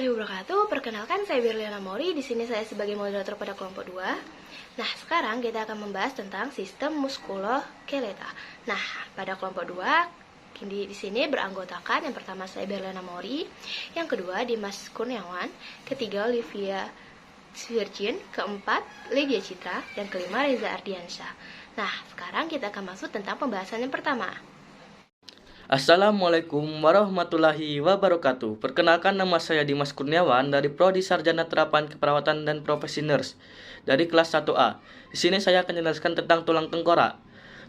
warahmatullahi wabarakatuh. Perkenalkan, saya Berliana Mori. Di sini saya sebagai moderator pada kelompok 2. Nah, sekarang kita akan membahas tentang sistem muskuloskeletal. Nah, pada kelompok 2 di sini beranggotakan yang pertama saya Berliana Mori, yang kedua Dimas Kurniawan, ketiga Olivia Virgin, keempat Lydia Citra, dan kelima Reza Ardiansyah. Nah, sekarang kita akan masuk tentang pembahasan yang pertama. Assalamualaikum warahmatullahi wabarakatuh. Perkenalkan, nama saya Dimas Kurniawan dari Prodi Sarjana Terapan Keperawatan dan Profesi Nurse dari kelas 1A. Di sini saya akan menjelaskan tentang tulang tengkorak.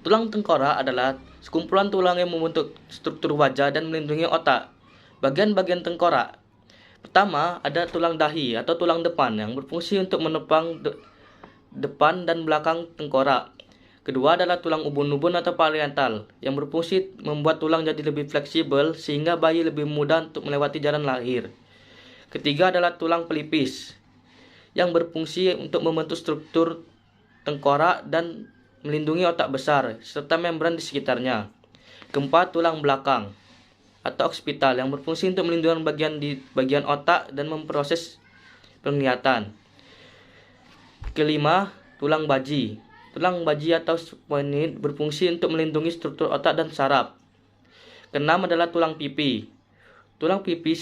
Tulang tengkorak adalah sekumpulan tulang yang membentuk struktur wajah dan melindungi otak. Bagian-bagian tengkorak. Pertama, ada tulang dahi atau tulang depan yang berfungsi untuk menopang depan dan belakang tengkorak. Kedua adalah tulang ubun-ubun atau parietal yang berfungsi membuat tulang jadi lebih fleksibel sehingga bayi lebih mudah untuk melewati jalan lahir. Ketiga adalah tulang pelipis yang berfungsi untuk membentuk struktur tengkorak dan melindungi otak besar serta membran di sekitarnya. Keempat, tulang belakang atau occipital yang berfungsi untuk melindungi bagian otak dan memproses penglihatan. Kelima, tulang baji. Tulang baji atau sphenoid berfungsi untuk melindungi struktur otak dan saraf. Keenam adalah tulang pipi. Tulang pipi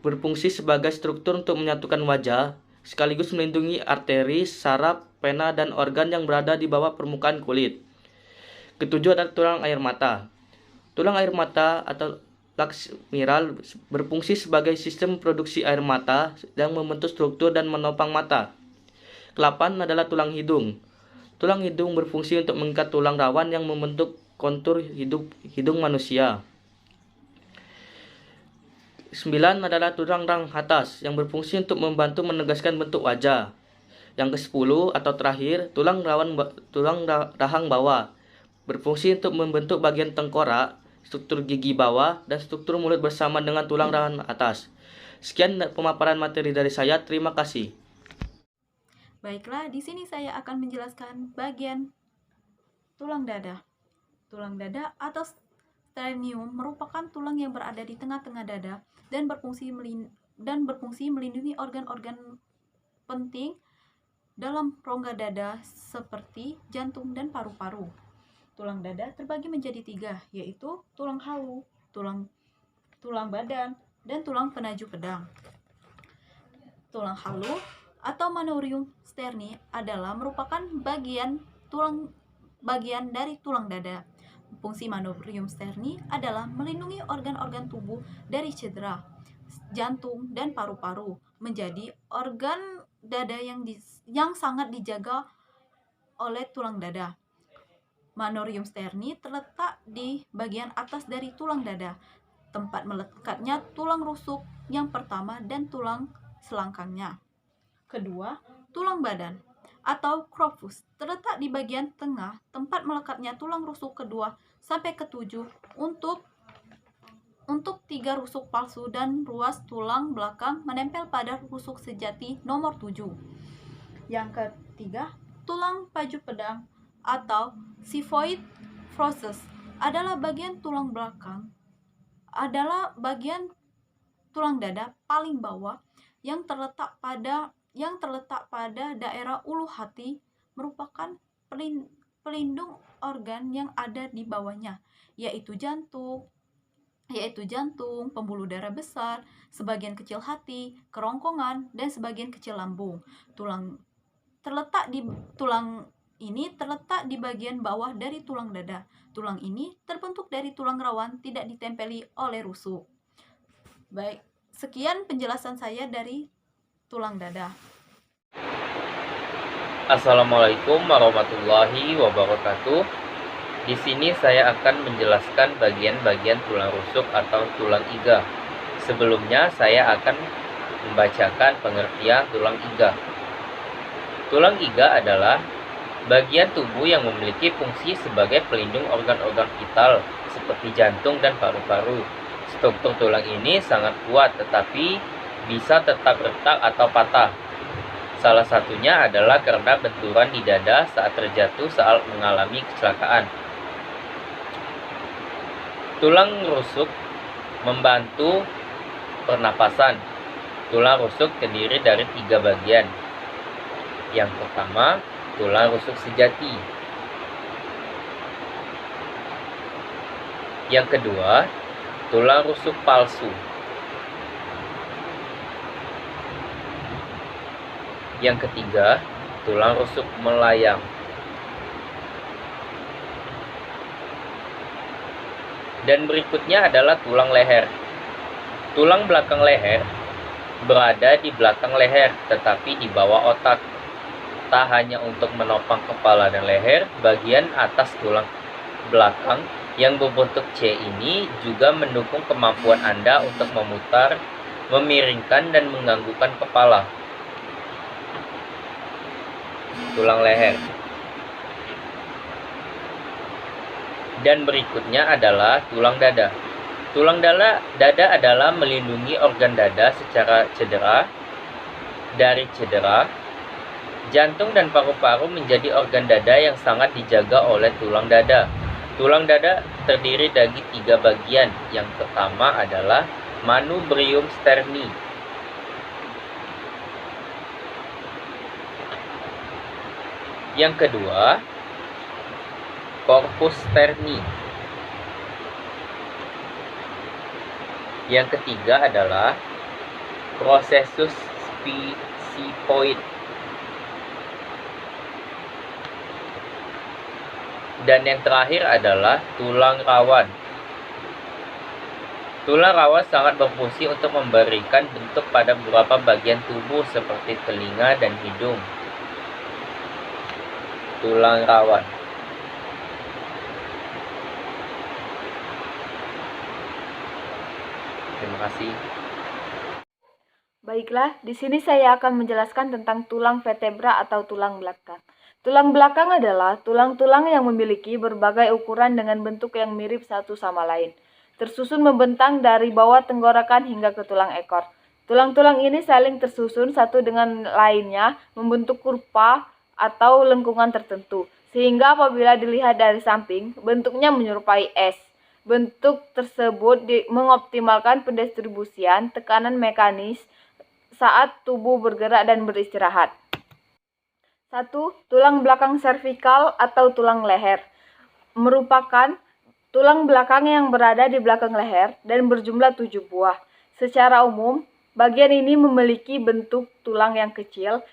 berfungsi sebagai struktur untuk menyatukan wajah, sekaligus melindungi arteri, saraf, vena, dan organ yang berada di bawah permukaan kulit. Ketujuh adalah tulang air mata. Tulang air mata atau lacrimal berfungsi sebagai sistem produksi air mata yang membentuk struktur dan menopang mata. Kedelapan adalah tulang hidung. Tulang hidung berfungsi untuk mengikat tulang rawan yang membentuk kontur hidung manusia. 9 adalah tulang rahang atas yang berfungsi untuk membantu menegaskan bentuk wajah. Yang ke-10 atau terakhir, tulang rahang bawah berfungsi untuk membentuk bagian tengkorak, struktur gigi bawah, dan struktur mulut bersama dengan tulang rahang atas. Sekian pemaparan materi dari saya. Terima kasih. Baiklah, di sini saya akan menjelaskan bagian tulang dada. Tulang dada atau sternum merupakan tulang yang berada di tengah-tengah dada dan berfungsi melindungi organ-organ penting dalam rongga dada seperti jantung dan paru-paru. Tulang dada terbagi menjadi 3, yaitu tulang halu, tulang badan, dan tulang penaju pedang. Tulang halu atau manubrium sterni adalah merupakan bagian dari tulang dada. Fungsi manubrium sterni adalah melindungi organ-organ tubuh dari cedera, jantung, dan paru-paru, menjadi organ dada yang sangat dijaga oleh tulang dada. Manubrium sterni terletak di bagian atas dari tulang dada, tempat melekatnya tulang rusuk yang pertama dan tulang selangkangnya. Kedua, tulang badan atau corpus terletak di bagian tengah, tempat melekatnya tulang rusuk kedua sampai ketujuh untuk 3 rusuk palsu dan ruas tulang belakang menempel pada rusuk sejati nomor 7. Yang ketiga, tulang paju pedang atau xiphoid process adalah bagian tulang dada paling bawah yang terletak pada daerah ulu hati, merupakan pelindung organ yang ada di bawahnya, yaitu jantung, pembuluh darah besar, sebagian kecil hati, kerongkongan, dan sebagian kecil lambung. Tulang ini terletak di bagian bawah dari tulang dada. Tulang ini terbentuk dari tulang rawan, tidak ditempeli oleh rusuk. Baik, sekian penjelasan saya dari tulang dada. Assalamualaikum warahmatullahi wabarakatuh. Di sini saya akan menjelaskan bagian-bagian tulang rusuk atau tulang iga. Sebelumnya saya akan membacakan pengertian tulang iga. Tulang iga adalah bagian tubuh yang memiliki fungsi sebagai pelindung organ-organ vital seperti jantung dan paru-paru. Struktur tulang ini sangat kuat tetapi bisa tetap retak atau patah. Salah satunya adalah karena benturan di dada saat terjatuh saat mengalami kecelakaan. Tulang rusuk membantu pernapasan. Tulang rusuk terdiri dari 3 bagian. Yang pertama, tulang rusuk sejati. Yang kedua, tulang rusuk palsu. Yang ketiga, tulang rusuk melayang. Dan berikutnya adalah tulang leher. Tulang belakang leher berada di belakang leher, tetapi di bawah otak. Tak hanya untuk menopang kepala dan leher, bagian atas tulang belakang yang berbentuk C ini juga mendukung kemampuan Anda untuk memutar, memiringkan, dan menganggukkan kepala. Tulang leher. Dan berikutnya adalah tulang dada. Tulang dada adalah melindungi organ dada secara dari cedera. Jantung dan paru-paru menjadi organ dada yang sangat dijaga oleh tulang dada. Tulang dada terdiri dari 3 bagian. Yang pertama adalah manubrium sterni. Yang kedua, corpus sterni. Yang ketiga adalah processus spicoid. Dan yang terakhir adalah tulang rawan. Tulang rawan sangat berfungsi untuk memberikan bentuk pada beberapa bagian tubuh seperti telinga dan hidung. Tulang rawan. Terima kasih. Baiklah, di sini saya akan menjelaskan tentang tulang vertebra atau tulang belakang. Tulang belakang adalah tulang-tulang yang memiliki berbagai ukuran dengan bentuk yang mirip satu sama lain, tersusun membentang dari bawah tenggorokan hingga ke tulang ekor. Tulang-tulang ini saling tersusun satu dengan lainnya membentuk kurva atau lengkungan tertentu, sehingga apabila dilihat dari samping, bentuknya menyerupai S. Bentuk tersebut mengoptimalkan pendistribusian tekanan mekanis saat tubuh bergerak dan beristirahat. 1. Tulang belakang servikal atau tulang leher merupakan tulang belakang yang berada di belakang leher dan berjumlah 7 buah. Secara umum, bagian ini memiliki bentuk tulang yang kecil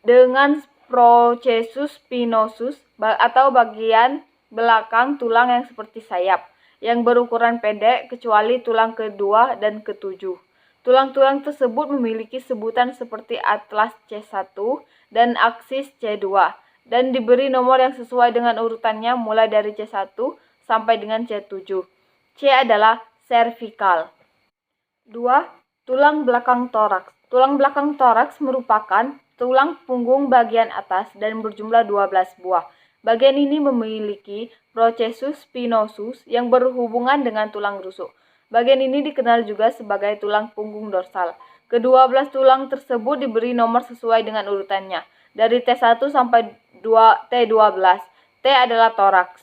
dengan processus spinosus atau bagian belakang tulang yang seperti sayap, yang berukuran pendek kecuali tulang kedua dan ketujuh. Tulang-tulang tersebut memiliki sebutan seperti atlas C1 dan aksis C2 dan diberi nomor yang sesuai dengan urutannya mulai dari C1 sampai dengan C7. C adalah servikal. 2. Tulang belakang toraks. Tulang belakang toraks merupakan tulang punggung bagian atas dan berjumlah 12 buah. Bagian ini memiliki processus spinosus yang berhubungan dengan tulang rusuk. Bagian ini dikenal juga sebagai tulang punggung dorsal. Kedua-belas tulang tersebut diberi nomor sesuai dengan urutannya, dari T1 sampai T12. T adalah toraks.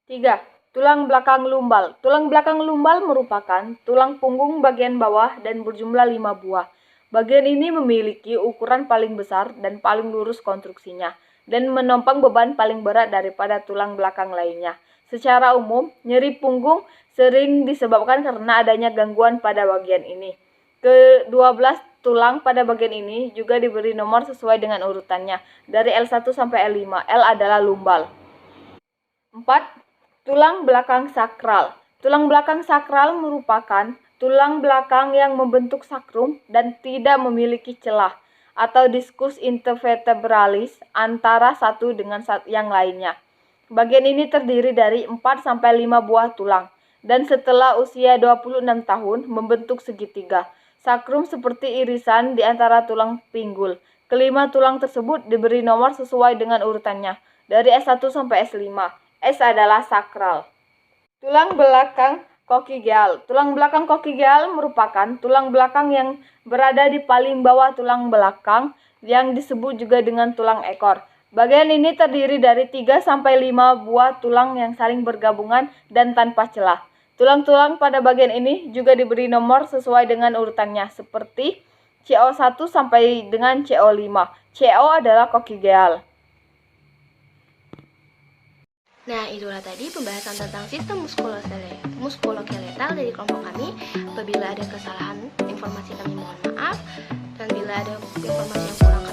3. Tulang belakang lumbal. Tulang belakang lumbal merupakan tulang punggung bagian bawah dan berjumlah 5 buah. Bagian ini memiliki ukuran paling besar dan paling lurus konstruksinya, dan menopang beban paling berat daripada tulang belakang lainnya. Secara umum, nyeri punggung sering disebabkan karena adanya gangguan pada bagian ini. Ke-12 tulang pada bagian ini juga diberi nomor sesuai dengan urutannya, dari L1 sampai L5. L adalah lumbal. 4. Tulang belakang sakral. Tulang belakang sakral merupakan tulang belakang yang membentuk sakrum dan tidak memiliki celah atau diskus intervertebralis antara satu dengan yang lainnya. Bagian ini terdiri dari 4 sampai 5 buah tulang dan setelah usia 26 tahun membentuk segitiga. Sakrum seperti irisan di antara tulang pinggul. Kelima tulang tersebut diberi nomor sesuai dengan urutannya, dari S1 sampai S5. S adalah sakral. Tulang belakang kokigeal. Tulang belakang kokigeal merupakan tulang belakang yang berada di paling bawah tulang belakang yang disebut juga dengan tulang ekor. Bagian ini terdiri dari 3 sampai 5 buah tulang yang saling bergabungan dan tanpa celah. Tulang-tulang pada bagian ini juga diberi nomor sesuai dengan urutannya, seperti CO1 sampai dengan CO5. CO adalah kokigeal. Nah, itulah tadi pembahasan tentang sistem muskuloskeletal dari kelompok kami. Apabila ada kesalahan informasi kami mohon maaf, dan bila ada informasi yang kurang